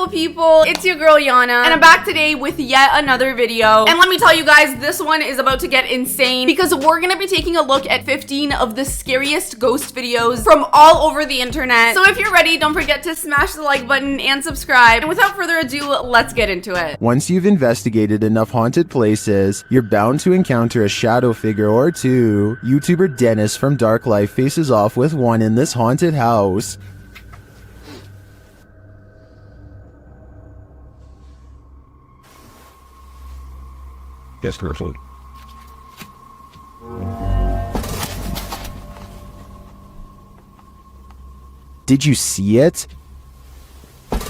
beautiful people, it's your girl Yana, and I'm back today with yet another video. And let me tell you guys, this one is about to get insane because we're gonna be taking a look at 15 of the scariest ghost videos from all over the internet. So if you're ready, don't forget to smash the like button and subscribe. And without further ado, let's get into it. Once you've investigated enough haunted places, you're bound to encounter a shadow figure or two. YouTuber Dennis from Dark Life faces off with one in this haunted house. Yes, person. Did you see it? That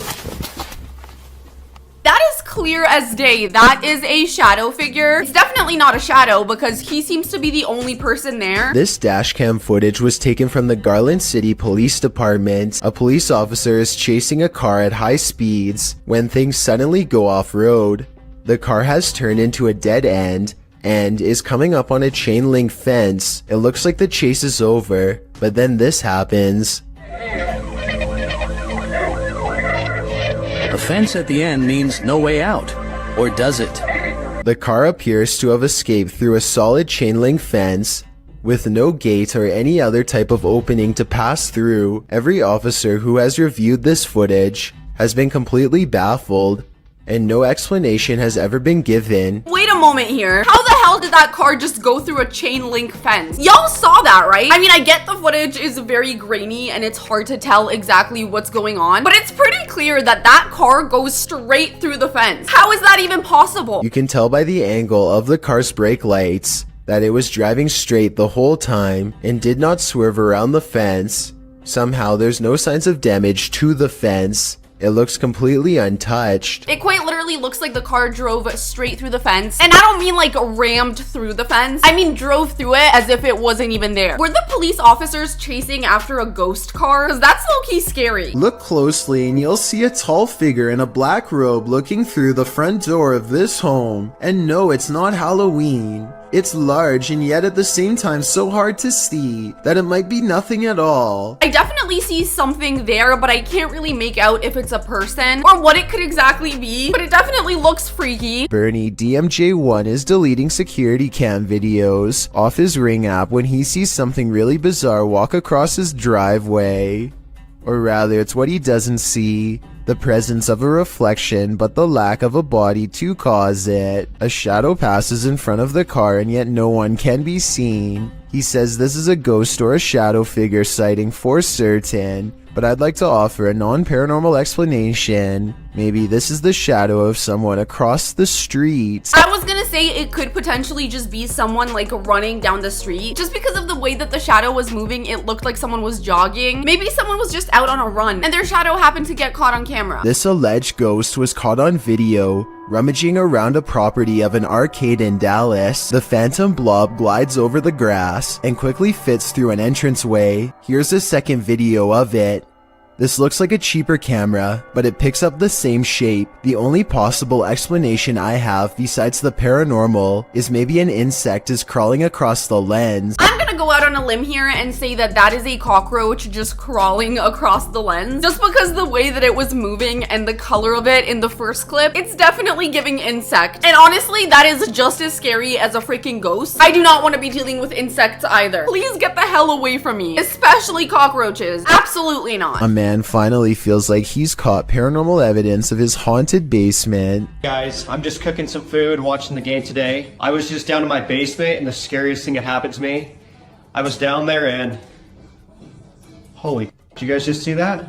is clear as day. That is a shadow figure. It's definitely not a shadow because he seems to be the only person there. This dashcam footage was taken from the Garland City Police Department. A police officer is chasing a car at high speeds when things suddenly go off-road. The car has turned into a dead end and is coming up on a chain link fence. It looks like the chase is over, but then this happens. The fence at the end means no way out, or does it? The car appears to have escaped through a solid chain link fence with no gate or any other type of opening to pass through. Every officer who has reviewed this footage has been completely baffled, and no explanation has ever been given. Wait a moment here. How the hell did that car just go through a chain link fence? Y'all saw that, right? I mean, I get the footage is very grainy and it's hard to tell exactly what's going on, but it's pretty clear that that car goes straight through the fence. How is that even possible? You can tell by the angle of the car's brake lights that it was driving straight the whole time and did not swerve around the fence. Somehow there's no signs of damage to the fence. It looks completely untouched. It quite literally looks like the car drove straight through the fence. And I don't mean like rammed through the fence. I mean drove through it as if it wasn't even there. Were the police officers chasing after a ghost car? Because that's low-key scary. Look closely and you'll see a tall figure in a black robe looking through the front door of this home. And no, it's not Halloween. It's large and yet at the same time so hard to see that it might be nothing at all. I definitely see something there, but I can't really make out if it's a person or what it could exactly be, but it definitely looks freaky. Bernie, DMJ1 is deleting security cam videos off his Ring app when he sees something really bizarre walk across his driveway. Or rather, it's what he doesn't see. The presence of a reflection, but the lack of a body to cause it. A shadow passes in front of the car and yet no one can be seen. He says this is a ghost or a shadow figure sighting for certain, but I'd like to offer a non-paranormal explanation. Maybe this is the shadow of someone across the street. I was gonna say it could potentially just be someone like running down the street. Just because of the way that the shadow was moving, it looked like someone was jogging. Maybe someone was just out on a run and their shadow happened to get caught on camera. This alleged ghost was caught on video rummaging around a property of an arcade in Dallas. The phantom blob glides over the grass and quickly fits through an entranceway. Here's a second video of it. This looks like a cheaper camera, but it picks up the same shape. The only possible explanation I have besides the paranormal is maybe an insect is crawling across the lens. I'm gonna go out on a limb here and say that that is a cockroach just crawling across the lens. Just because the way that it was moving and the color of it in the first clip, it's definitely giving insect. And honestly, that is just as scary as a freaking ghost. I do not want to be dealing with insects either. Please get the hell away from me, especially cockroaches. Absolutely not. A man finally feels like he's caught paranormal evidence of his haunted basement. Guys, I'm just cooking some food, watching the game today. I was just down in my basement and the scariest thing that happened to me, I was down there and holy, did you guys just see that?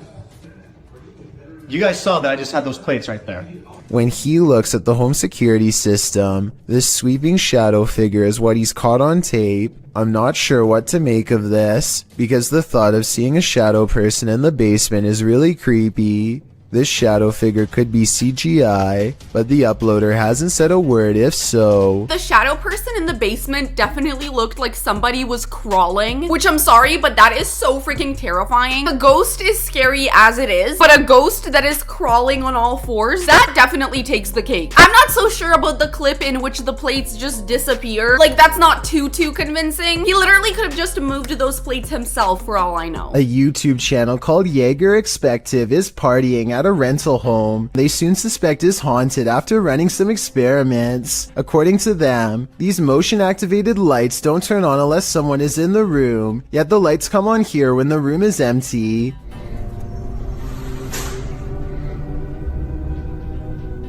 You guys saw that I just had those plates right there. When he looks at the home security system, this sweeping shadow figure is what he's caught on tape. I'm not sure what to make of this, because the thought of seeing a shadow person in the basement is really creepy. This shadow figure could be CGI, but the uploader hasn't said a word if so. The shadow person in the basement definitely looked like somebody was crawling, which I'm sorry, but that is so freaking terrifying. A ghost is scary as it is, but a ghost that is crawling on all fours, that definitely takes the cake. I'm not so sure about the clip in which the plates just disappear. Like, that's not too convincing. He literally could have just moved those plates himself for all I know. A YouTube channel called Jaeger Expective is partying at a rental home they soon suspect is haunted after running some experiments. According to them, these motion-activated lights don't turn on unless someone is in the room, yet the lights come on here when the room is empty.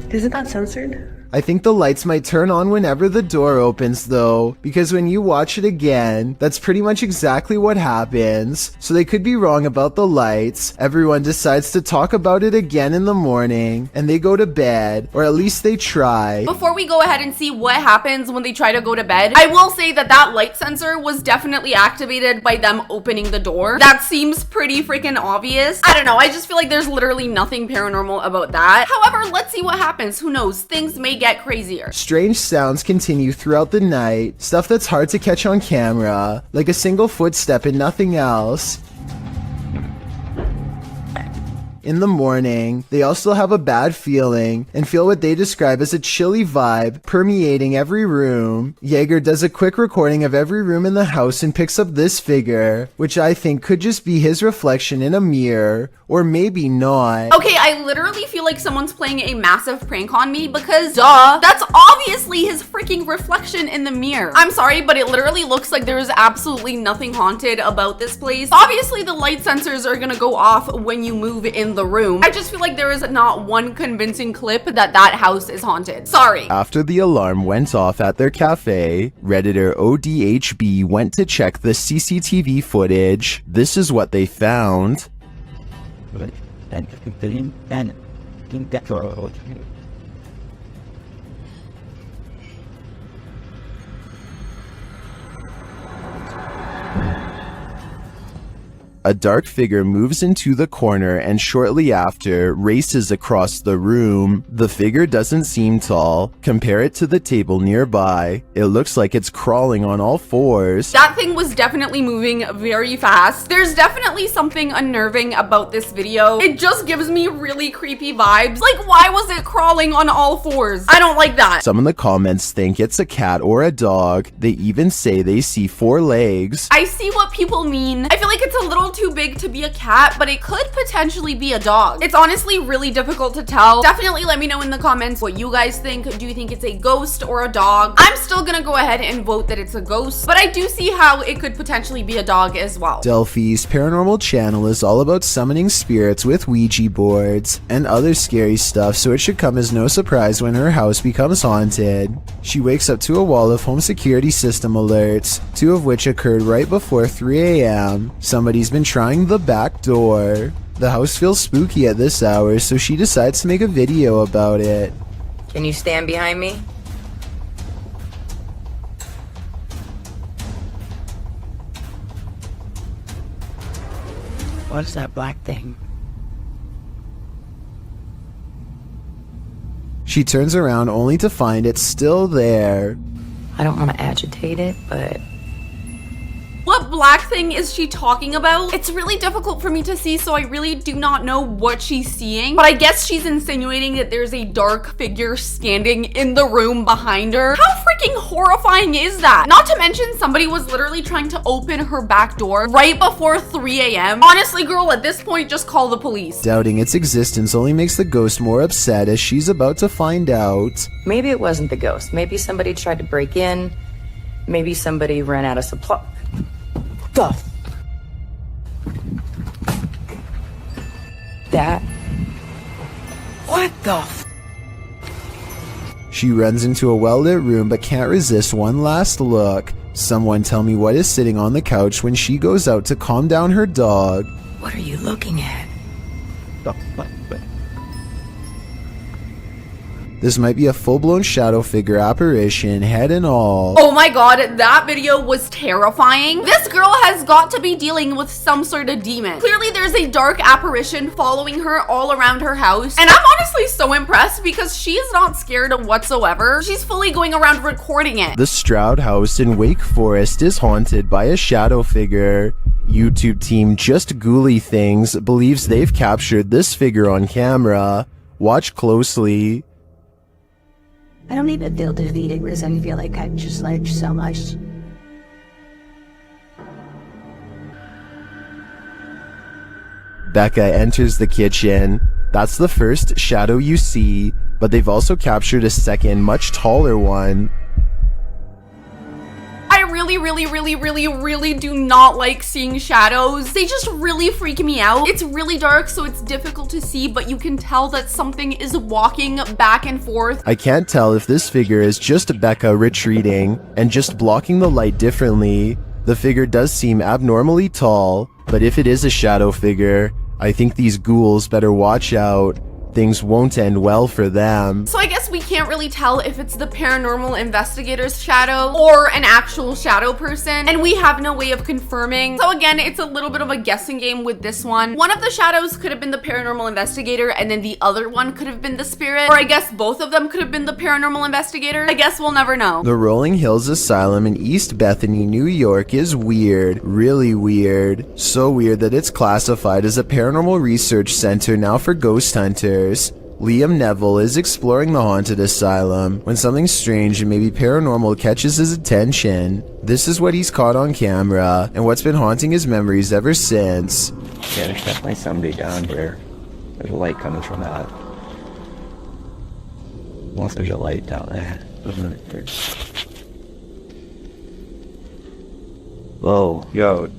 Isn't that censored? I think the lights might turn on whenever the door opens though, because when you watch it again, that's pretty much exactly what happens. So they could be wrong about the lights. Everyone decides to talk about it again in the morning, and they go to bed, or at least they try. Before we go ahead and see what happens when they try to go to bed, I will say that that light sensor was definitely activated by them opening the door. That seems pretty freaking obvious. I don't know, I just feel like there's literally nothing paranormal about that. However, let's see what happens. Who knows? Things may get crazier. Strange sounds continue throughout the night, stuff that's hard to catch on camera, like a single footstep and nothing else. In the morning, they all still have a bad feeling and feel what they describe as a chilly vibe permeating every room. Jaeger does a quick recording of every room in the house and picks up this figure, which I think could just be his reflection in a mirror, or maybe not. Okay, I literally feel like someone's playing a massive prank on me because, duh, that's obviously his freaking reflection in the mirror. I'm sorry, but it literally looks like there's absolutely nothing haunted about this place. Obviously, the light sensors are gonna go off when you move in the room. I just feel like there is not one convincing clip that that house is haunted. Sorry. After the alarm went off at their cafe, Redditor ODHB went to check the CCTV footage. This is what they found. A dark figure moves into the corner and shortly after races across the room. The figure doesn't seem tall. Compare it to the table nearby. It looks like it's crawling on all fours. That thing was definitely moving very fast. There's definitely something unnerving about this video. It just gives me really creepy vibes. Like, why was it crawling on all fours? I don't like that. Some in the comments think it's a cat or a dog. They even say they see 4 legs. I see what people mean. I feel like it's a little too big to be a cat, but it could potentially be a dog. It's honestly really difficult to tell. Definitely let me know in the comments what you guys think. Do you think it's a ghost or a dog? I'm still gonna go ahead and vote that it's a ghost, but I do see how it could potentially be a dog as well. Delphi's paranormal channel is all about summoning spirits with Ouija boards and other scary stuff, so it should come as no surprise when her house becomes haunted. She wakes up to a wall of home security system alerts, 2 of which occurred right before 3 a.m. Somebody's been trying the back door. The house feels spooky at this hour, so she decides to make a video about it. Can you stand behind me? What's that black thing? She turns around only to find it's still there. I don't want to agitate it, but What black thing is she talking about? It's really difficult for me to see, so I really do not know what she's seeing. But I guess she's insinuating that there's a dark figure standing in the room behind her. How freaking horrifying is that? Not to mention, somebody was literally trying to open her back door right before 3 a.m. Honestly, girl, at this point, just call the police. Doubting its existence only makes the ghost more upset as she's about to find out. maybe it wasn't the ghost. Maybe somebody tried to break in. Maybe somebody ran out of supply. Stuff. That. What the f? She runs into a well-lit room but can't resist one last look. Someone tell me what is sitting on the couch when she goes out to calm down her dog. What are you looking at? This might be a full-blown shadow figure apparition, head and all. Oh my god, that video was terrifying. This girl has got to be dealing with some sort of demon. Clearly there's a dark apparition following her all around her house. And I'm honestly so impressed because she is not scared whatsoever. She's fully going around recording it. The Stroud house in Wake Forest is haunted by a shadow figure. YouTube team Just Ghouly Things believes they've captured this figure on camera. Watch closely. I don't even feel defeated because I feel like I've just learned so much. Becca enters the kitchen. That's the first shadow you see, but they've also captured a second, much taller one. I really do not like seeing shadows. They just really freak me out. It's really dark, so it's difficult to see, but you can tell that something is walking back and forth. I can't tell if this figure is just Becca retreating and just blocking the light differently. The figure does seem abnormally tall, but if it is a shadow figure, I think these ghouls better watch out. Things won't end well for them. So I guess we can't really tell if it's the paranormal investigator's shadow or an actual shadow person, and we have no way of confirming. So again, it's a little bit of a guessing game with this one. One of the shadows could have been the paranormal investigator, and then the other one could have been the spirit, or I guess both of them could have been the paranormal investigator. I guess we'll never know. The Rolling Hills Asylum in East Bethany, New York is weird, really weird. So weird that it's classified as a paranormal research center now for ghost hunters. Liam Neville is exploring the haunted asylum when something strange and maybe paranormal catches his attention. This is what he's caught on camera and what's been haunting his memories ever since. Yeah, there's definitely somebody down here. There's a light coming from that. Unless there's a light down there. Whoa, yo.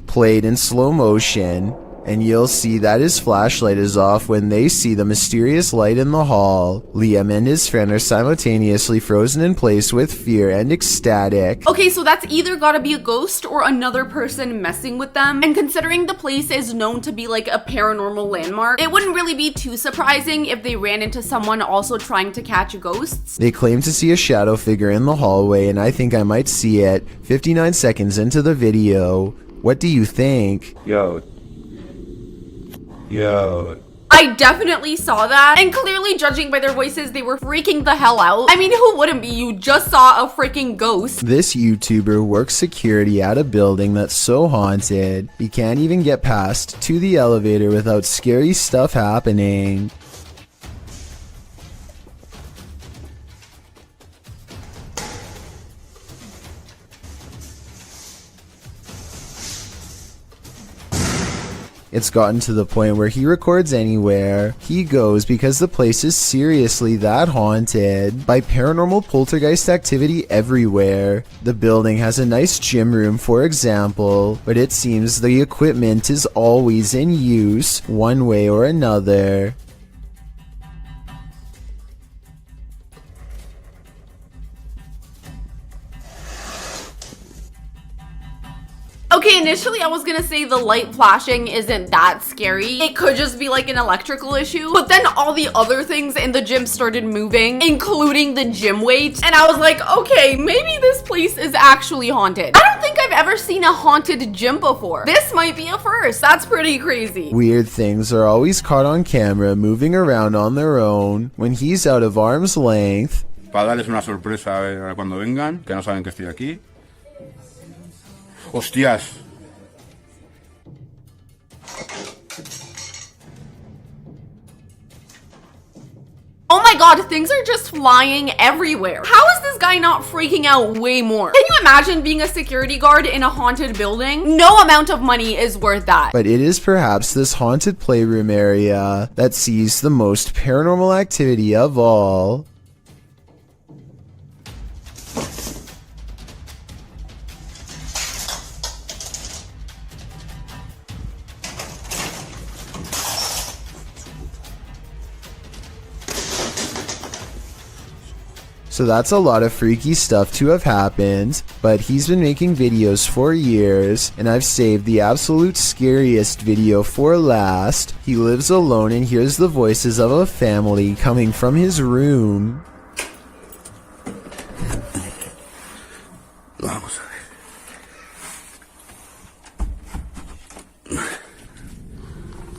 Played in slow motion, and you'll see that his flashlight is off when they see the mysterious light in the hall. Liam and his friend are simultaneously frozen in place with fear and ecstatic. Okay, so that's either gotta be a ghost or another person messing with them. And considering the place is known to be like a paranormal landmark, it wouldn't really be too surprising if they ran into someone also trying to catch ghosts. They claim to see a shadow figure in the hallway, and I think I might see it 59 seconds into the video. What do you think? Yo. I definitely saw that, and clearly judging by their voices, they were freaking the hell out. I mean, who wouldn't be? You just saw a freaking ghost. This YouTuber works security at a building that's so haunted, he can't even get past to the elevator without scary stuff happening. It's gotten to the point where he records anywhere he goes because the place is seriously that haunted by paranormal poltergeist activity everywhere. The building has a nice gym room, for example, but it seems the equipment is always in use one way or another. Okay, initially I was gonna say the light flashing isn't that scary. It could just be like an electrical issue. But then all the other things in the gym started moving, including the gym weight. And I was like, okay, maybe this place is actually haunted. I don't think I've ever seen a haunted gym before. This might be a first. That's pretty crazy. Weird things are always caught on camera moving around on their own when he's out of arm's length. Para darles una sorpresa cuando vengan, que no saben que estoy aquí. ¡Hostias! Oh my god, things are just flying everywhere. How is this guy not freaking out way more? Can you imagine being a security guard in a haunted building? No amount of money is worth that. But it is perhaps this haunted playroom area that sees the most paranormal activity of all. So that's a lot of freaky stuff to have happened, but he's been making videos for years, and I've saved the absolute scariest video for last. He lives alone and hears the voices of a family coming from his room. Vamos a ver.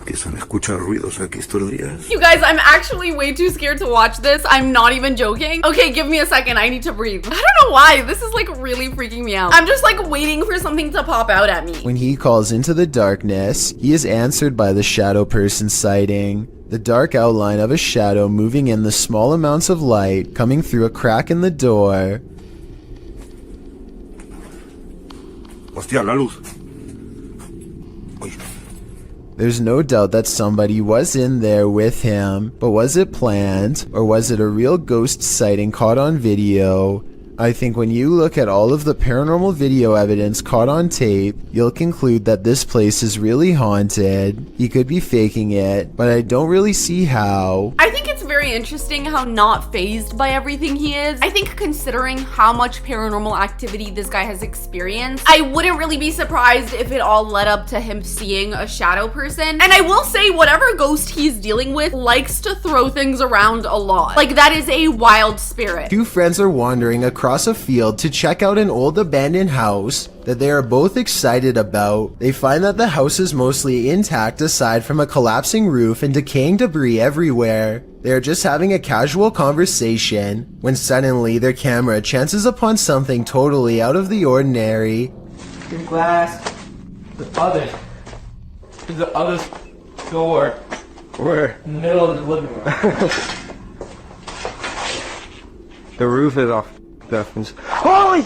Que se han escuchado ruidos aquí estos días. You guys, I'm actually way too scared to watch this. I'm not even joking. Okay, give me a second. I need to breathe. I don't know why. This is like really freaking me out. I'm just like waiting for something to pop out at me. When he calls into the darkness, he is answered by the shadow person sighting. The dark outline of a shadow moving in the small amounts of light coming through a crack in the door. Hostia, la luz. Uy. There's no doubt that somebody was in there with him, but was it planned, or was it a real ghost sighting caught on video? I think when you look at all of the paranormal video evidence caught on tape, you'll conclude that this place is really haunted. He could be faking it, but I don't really see how. I think it's very interesting how not fazed by everything he is. I think considering how much paranormal activity this guy has experienced, I wouldn't really be surprised if it all led up to him seeing a shadow person. And I will say, whatever ghost he's dealing with likes to throw things around a lot. Like, that is a wild spirit. Two friends are wandering across a field to check out an old abandoned house that they are both excited about. They find that the house is mostly intact aside from a collapsing roof and decaying debris everywhere. They are just having a casual conversation when suddenly their camera chances upon something totally out of the ordinary. Your glass. The other door. Where? In the middle of the living room. The roof is off. Holy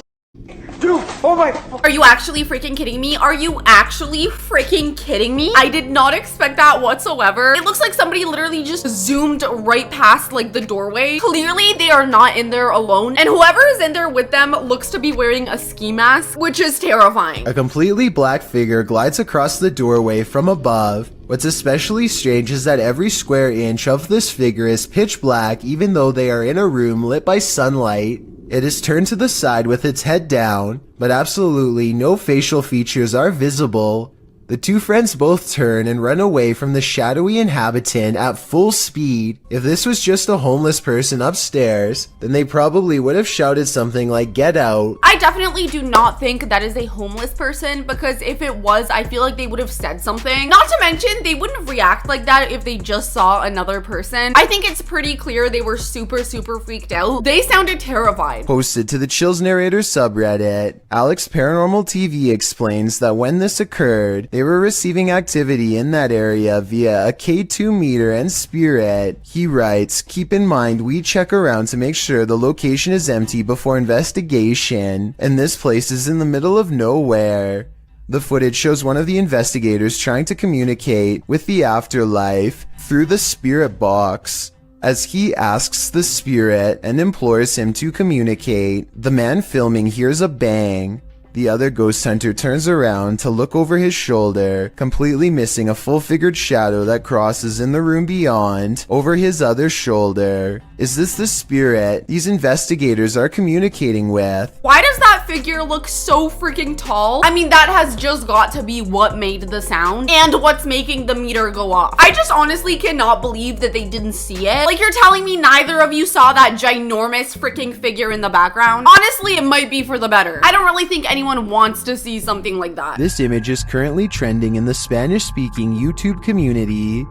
dude, oh my. Are you actually freaking kidding me? Are you actually freaking kidding me? I did not expect that whatsoever. It looks like somebody literally just zoomed right past like the doorway. Clearly they are not in there alone, and whoever is in there with them looks to be wearing a ski mask, which is terrifying. A completely black figure glides across the doorway from above. What's especially strange is that every square inch of this figure is pitch black, even though they are in a room lit by sunlight. It is turned to the side with its head down, but absolutely no facial features are visible. The two friends both turn and run away from the shadowy inhabitant at full speed. If this was just a homeless person upstairs, then they probably would have shouted something like "Get out." I definitely do not think that is a homeless person, because if it was, I feel like they would have said something. Not to mention, they wouldn't react like that if they just saw another person. I think it's pretty clear they were super freaked out. They sounded terrified. Posted to the Chills Narrator subreddit, Alex Paranormal TV explains that when this occurred, they were receiving activity in that area via a K2 meter and spirit. He writes, "Keep in mind we check around to make sure the location is empty before investigation, and this place is in the middle of nowhere." The footage shows one of the investigators trying to communicate with the afterlife through the spirit box. As he asks the spirit and implores him to communicate, the man filming hears a bang. The other ghost hunter turns around to look over his shoulder, completely missing a full-figured shadow that crosses in the room beyond, over his other shoulder. Is this the spirit these investigators are communicating with? Why does that figure look so freaking tall? I mean, that has just got to be what made the sound and what's making the meter go off. I just honestly cannot believe that they didn't see it. Like, you're telling me neither of you saw that ginormous freaking figure in the background? Honestly, it might be for the better. I don't really think anyone wants to see something like that. This image is currently trending in the Spanish-speaking YouTube community.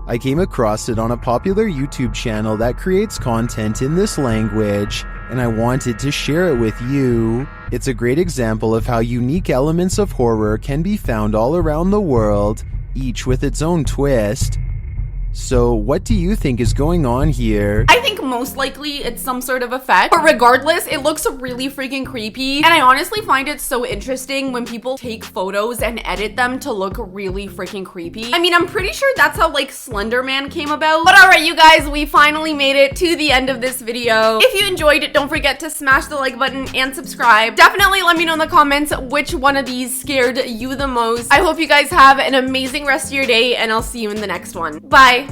I came across it on a popular YouTube channel that creates content in this language, and I wanted to share it with you. It's a great example of how unique elements of horror can be found all around the world, each with its own twist. So, what do you think is going on here? I think most likely it's some sort of effect, but regardless, it looks really freaking creepy, and I honestly find it so interesting when people take photos and edit them to look really freaking creepy. I mean, I'm pretty sure that's how like Slender Man came about. But alright, you guys, we finally made it to the end of this video. If you enjoyed it, don't forget to smash the like button and subscribe. Definitely let me know in the comments which one of these scared you the most. I hope you guys have an amazing rest of your day, and I'll see you in the next one. Bye!